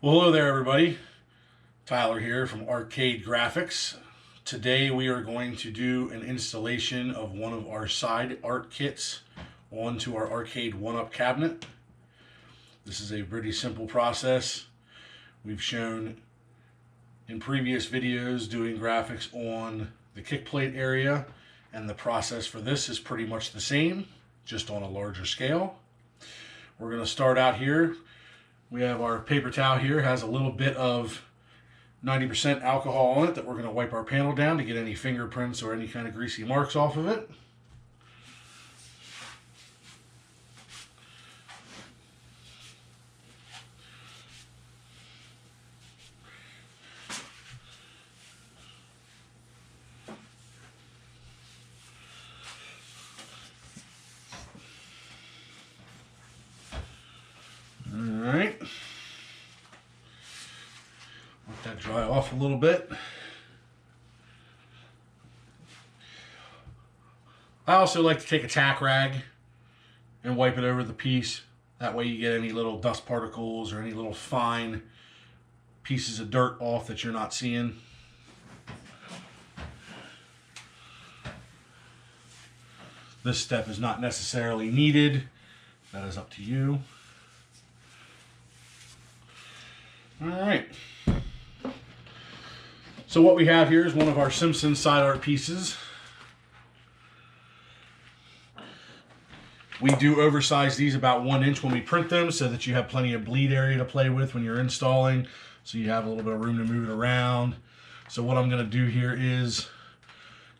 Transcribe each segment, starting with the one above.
Well, hello there, everybody. Tyler here from Arcade Graphics. Today we are going to do an installation of one of our Sideart kits onto our Arcade1up cabinet. This is a pretty simple process. We've shown in previous videos doing graphics on the kick plate area, and the process for this is pretty much the same, just on a larger scale. We're going to start out here. We have our paper towel here, has a little bit of 90% alcohol on it that we're going to wipe our panel down to get any fingerprints or any kind of greasy marks off of it. Alright. Let that dry off a little bit. I also like to take a tack rag and wipe it over the piece. That way you get any little dust particles or any little fine pieces of dirt off that you're not seeing. This step is not necessarily needed. That is up to you. Alright. So what we have here is one of our Simpson Sideart pieces. We do oversize these about 1 inch when we print them so that you have plenty of bleed area to play with when you're installing. So you have a little bit of room to move it around. So what I'm going to do here is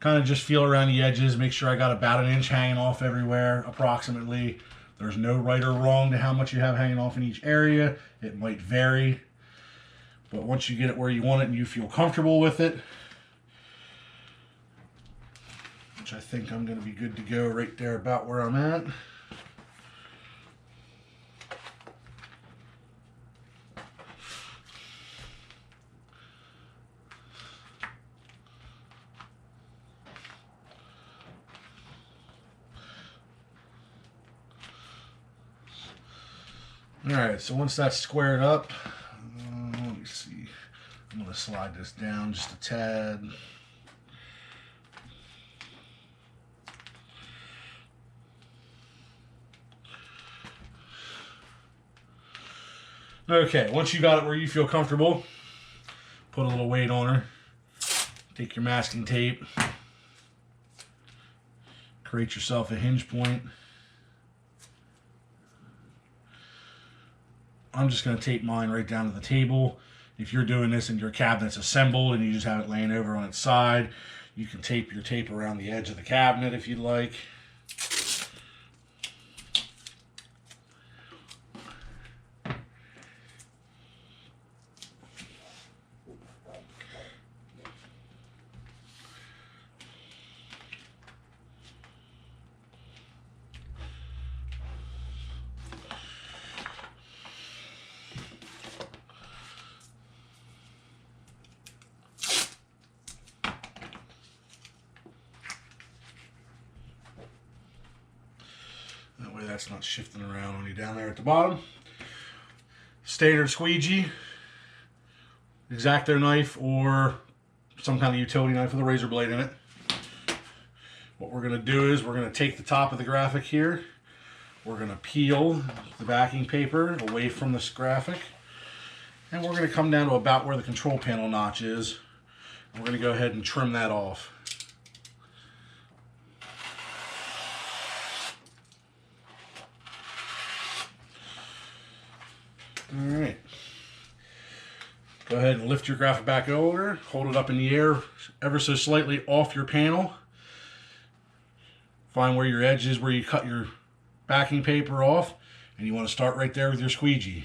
kind of just feel around the edges, make sure I got about 1 inch hanging off everywhere approximately. There's no right or wrong to how much you have hanging off in each area. It might vary. But once you get it where you want it and you feel comfortable with it, which I think I'm going to be good to go right there about where I'm at. Alright, so once that's squared up, let me see. I'm going to slide this down just a tad. Okay, once you got it where you feel comfortable, put a little weight on her. Take your masking tape. Create yourself a hinge point. I'm just going to tape mine right down to the table. If you're doing this and your cabinet's assembled and you just have it laying over on its side, you can tape your tape around the edge of the cabinet if you'd like. That way that's not shifting around on you down there at the bottom. Standard squeegee, X-Acto knife, or some kind of utility knife with a razor blade in it. What we're going to do is we're going to take the top of the graphic here. We're going to peel the backing paper away from this graphic. And we're going to come down to about where the control panel notch is. We're going to go ahead and trim that off. Alright, go ahead and lift your graphic back over, hold it up in the air ever so slightly off your panel. Find where your edge is, where you cut your backing paper off, and you want to start right there with your squeegee.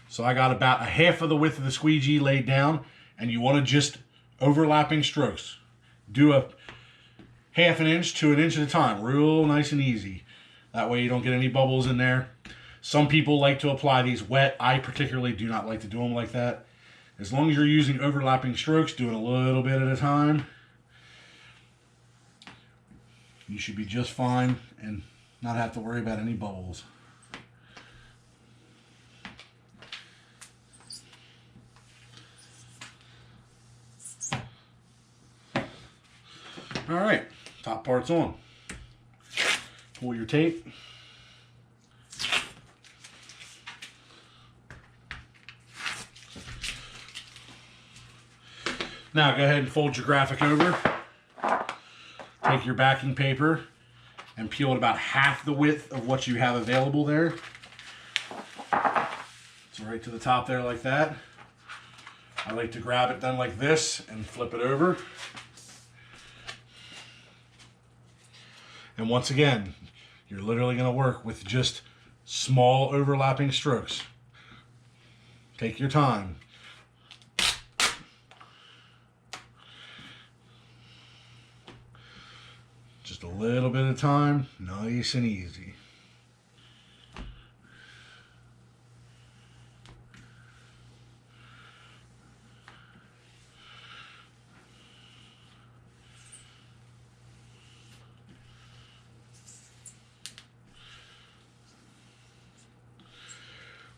So I got about a half of the width of the squeegee laid down, and you want to just overlapping strokes. Do a half an inch to 1 inch at a time, real nice and easy. That way you don't get any bubbles in there. Some people like to apply these wet. I particularly do not like to do them like that. As long as you're using overlapping strokes, doing a little bit at a time, you should be just fine. And not have to worry about any bubbles. All right, top part's on. Pull your tape. Now go ahead and fold your graphic over. Take your backing paper and peel it about half the width of what you have available there. So right to the top there like that. I like to grab it done like this and flip it over. And once again, you're literally going to work with just small overlapping strokes. Take your time. Just a little bit of time, nice and easy.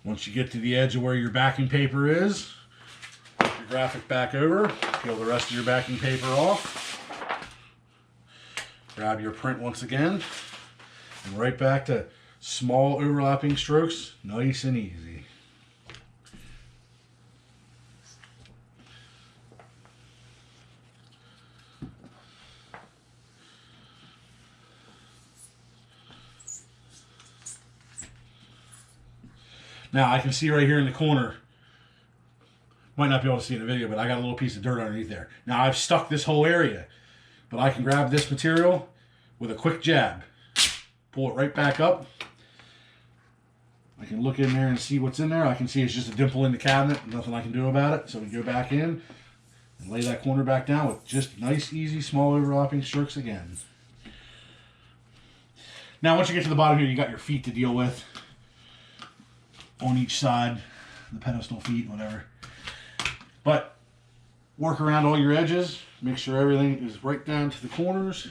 Once you get to the edge of where your backing paper is, put your graphic back over, peel the rest of your backing paper off, grab your print once again, and right back to small overlapping strokes, nice and easy. Now I can see right here in the corner, might not be able to see in the video, but I got a little piece of dirt underneath there. Now I've stuck this whole area, but I can grab this material with a quick jab, pull it right back up. I can look in there and see what's in there. I can see it's just a dimple in the cabinet, nothing I can do about it. So we go back in and lay that corner back down with just nice, easy, small overlapping strokes again. Now once you get to the bottom here, you got your feet to deal with on each side, the pedestal feet, whatever. But work around all your edges, make sure everything is right down to the corners.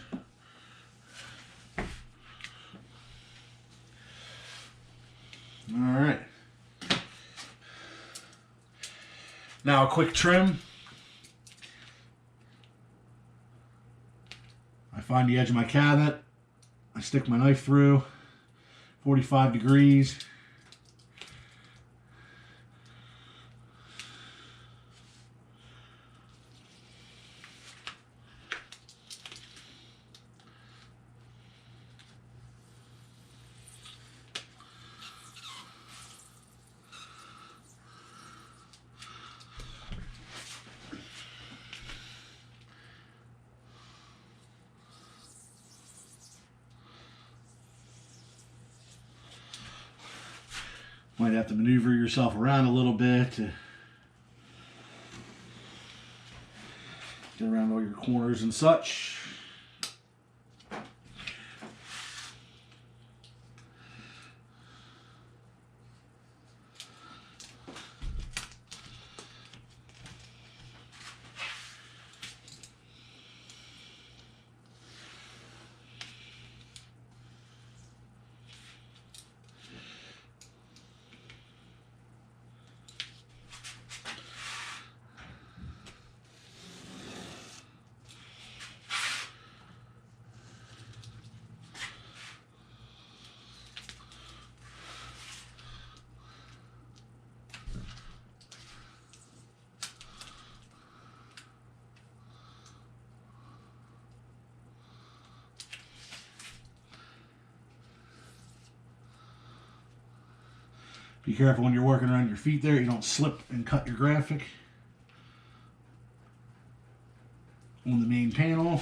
All right. Now a quick trim. I find the edge of my cabinet, I stick my knife through, 45 degrees. Might have to maneuver yourself around a little bit to get around all your corners and such. Be careful when you're working around your feet there, you don't slip and cut your graphic on the main panel.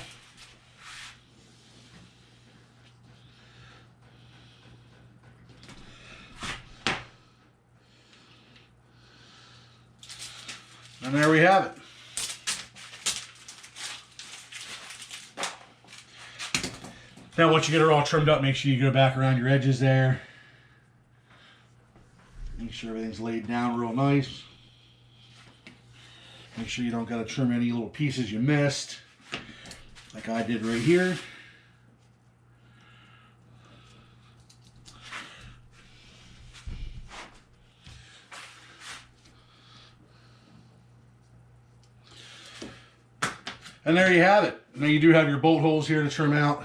And there we have it. Now once you get it all trimmed up, make sure you go back around your edges there. Make sure everything's laid down real nice. Make sure you don't got to trim any little pieces you missed, like I did right here. And there you have it. Now you do have your bolt holes here to trim out.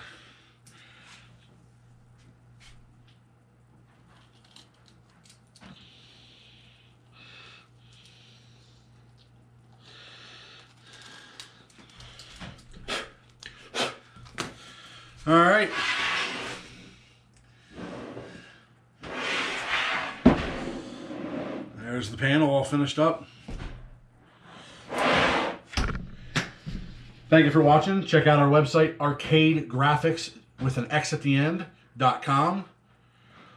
All right. There's the panel all finished up. Thank you for watching. Check out our website, Arcade with an X at the end.com.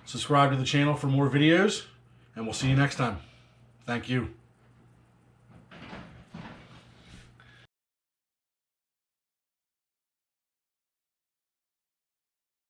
Subscribe to the channel for more videos, and we'll see you next time. Thank you.